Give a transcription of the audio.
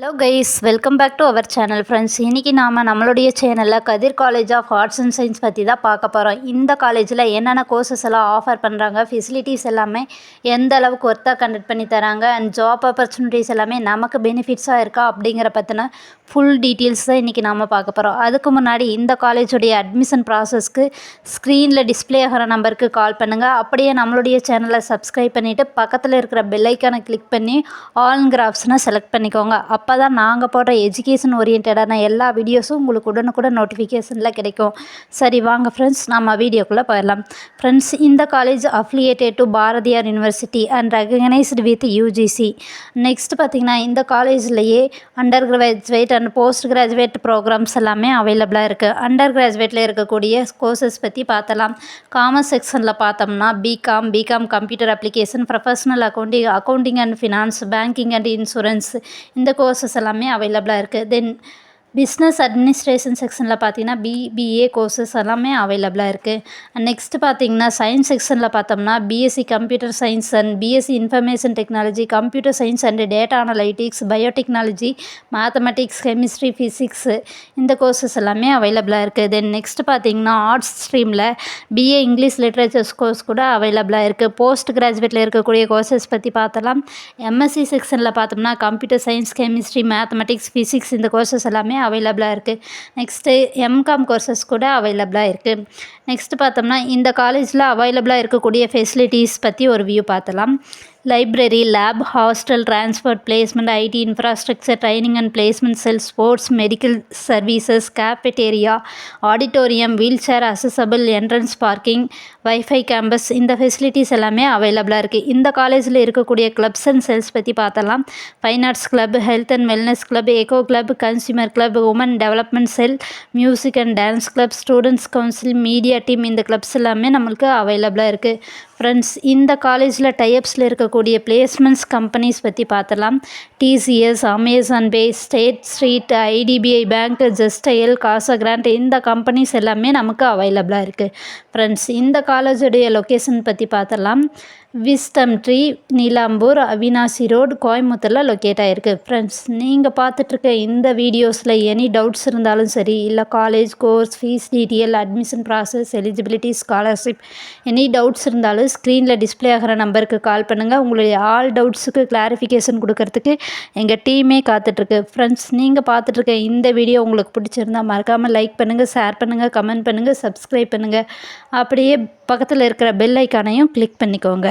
Hello guys, welcome back to our channel friends. இன்றைக்கி நம்மளுடைய சேனலில் Kathir college of arts and science பற்றி தான் பார்க்க போகிறோம். இந்த காலேஜில் என்னென்ன கோர்சஸ் எல்லாம் ஆஃபர் பண்ணுறாங்க, ஃபெசிலிட்டிஸ் எல்லாமே எந்த அளவுக்கு ஒர்த்தாக கண்டக்ட் பண்ணி தராங்க, அண்ட் ஜாப் ஆப்பர்ச்சுனிட்டிஸ் எல்லாமே நமக்கு பெனிஃபிட்ஸாக இருக்கா அப்படிங்கிற பற்றின ஃபுல் டீட்டெயில்ஸ் தான் இன்றைக்கி நாம் பார்க்க போகிறோம். அதுக்கு முன்னாடி இந்த காலேஜுடைய அட்மிஷன் ப்ராசஸ்க்கு ஸ்க்ரீனில் டிஸ்பிளே ஆகிற நம்பருக்கு கால் பண்ணுங்கள். அப்படியே நம்மளுடைய சேனலை சப்ஸ்கிரைப் பண்ணிவிட்டு பக்கத்தில் இருக்கிற பெல்லைக்கானை கிளிக் பண்ணி ஆல்ங்கிற ஆப்ஷனை செலக்ட் பண்ணிக்கோங்க. அப்போ தான் நாங்கள் போடுற எஜுகேஷன் ஓரியன்டான எல்லா வீடியோஸும் உங்களுக்கு உடனுக்குடன் நோட்டிஃபிகேஷனில் கிடைக்கும். சரி வாங்க ஃப்ரெண்ட்ஸ், நம்ம வீடியோக்குள்ளே போயிடலாம். ஃப்ரெண்ட்ஸ், இந்த college affiliated to Bharathiar university and recognised with UGC. Next பார்த்திங்கன்னா, இந்த காலேஜ்லேயே undergraduate and postgraduate programmes எல்லாமே அவைலபிளாக இருக்குது. அண்டர் கிராஜுவேட்டில் இருக்கக்கூடிய கோர்சஸ் பற்றி பார்த்தலாம். காமர்ஸ் செக்ஷனில் பார்த்தோம்னா B Com computer application, professional accounting and finance, banking and insurance, இந்த கோர்சஸ் எல்லாமே அவைலபிளாக இருக்குது. தென் பிஸ்னஸ் அட்மினிஸ்ட்ரேஷன் செக்ஷனில் பார்த்தீங்கன்னா பிபிஏ கோர்சஸ் எல்லாமே அவைலபிளாக இருக்குது. நெக்ஸ்ட்டு பார்த்தீங்கன்னா சயின்ஸ் செக்ஷனில் பார்த்தோம்னா BSc computer science and BSc information technology, computer science and data analytics, biotechnology, mathematics, chemistry, physics, இந்த கோர்சஸ் எல்லாமே அவைலபிளாக இருக்குது. தென் நெக்ஸ்ட் பார்த்தீங்கன்னா ஆர்ட்ஸ் ஸ்ட்ரீமில் பிஏ இங்கிலீஷ் லிட்ரேச்சர்ஸ் கோர்ஸ் கூட அவைலபிளாக இருக்குது. போஸ்ட் கிராஜுவேட்டில் இருக்கக்கூடிய கோர்சஸ் பற்றி பார்த்தலாம். எம்எஸ்சி செக்ஷனில் பார்த்தோம்னா computer science, chemistry, mathematics, physics, இந்த கோர்சஸ் எல்லாமே அவைலபிளாக இருக்குது. நெக்ஸ்ட்டு எம்காம் கோர்சஸ் கூட அவைலபிளாக இருக்குது. நெக்ஸ்ட்டு பார்த்தோம்னா இந்த காலேஜில் அவைலபிளாக இருக்கக்கூடிய ஃபெசிலிட்டிஸ் பற்றி ஒரு வியூ பார்த்தலாம். Library, lab, hostel, transport, placement, IT infrastructure, training and placement cell, sports, medical services, cafeteria, auditorium, wheelchair accessible, entrance parking, wifi campus, இந்த ஃபெசிலிட்டிஸ் எல்லாமே அவைலபிளாக இருக்குது. இந்த காலேஜில் இருக்கக்கூடிய கிளப்ஸ் அண்ட் செல்ஸ் பற்றி பார்த்தலாம். Fine arts club, health and wellness club, eco club, consumer club, woman development cell, music and dance club, students council, media team, இந்த கிளப்ஸ் எல்லாமே நம்மளுக்கு அவைலபிளாக இருக்குது. ஃப்ரெண்ட்ஸ், இந்த காலேஜில் டைப்ஸில் இருக்கக்கூடிய பிளேஸ்மெண்ட்ஸ் கம்பெனிஸ் பற்றி பார்த்தலாம். TCS, Amazon Pay, State Street, IDBI bank, ஜஸ்டைல், காசா கிராண்ட், இந்த கம்பெனிஸ் எல்லாமே நமக்கு அவைலபிளாக இருக்குது. ஃப்ரெண்ட்ஸ், இந்த காலேஜுடைய லொக்கேஷன் பற்றி பார்த்தலாம். Wisdom tree, Neelambur, Avinashi road, கோயம்புத்தூரில் லொக்கேட் ஆகிருக்கு. ஃப்ரெண்ட்ஸ், நீங்கள் பார்த்துட்ருக்க இந்த வீடியோஸில் எனி டவுட்ஸ் இருந்தாலும் சரி, இல்லை college course fees detail, admission process, eligibility, scholarship, any doubts இருந்தாலும் ஸ்க்ரீனில் டிஸ்பிளே ஆகிற நம்பருக்கு கால் பண்ணுங்கள். உங்களுடைய ஆல் டவுட்ஸுக்கு கிளாரிஃபிகேஷன் கொடுக்கறதுக்கு எங்கள் டீமே காத்துட்ருக்கு. ஃப்ரெண்ட்ஸ், நீங்கள் பார்த்துட்ருக்க இந்த வீடியோ உங்களுக்கு பிடிச்சிருந்தால் மறக்காமல் லைக் பண்ணுங்கள், ஷேர் பண்ணுங்கள், கமெண்ட் பண்ணுங்கள், சப்ஸ்கிரைப் பண்ணுங்கள். அப்படியே பக்கத்தில் இருக்கிற பெல் ஐக்கானையும் கிளிக் பண்ணிக்கோங்க.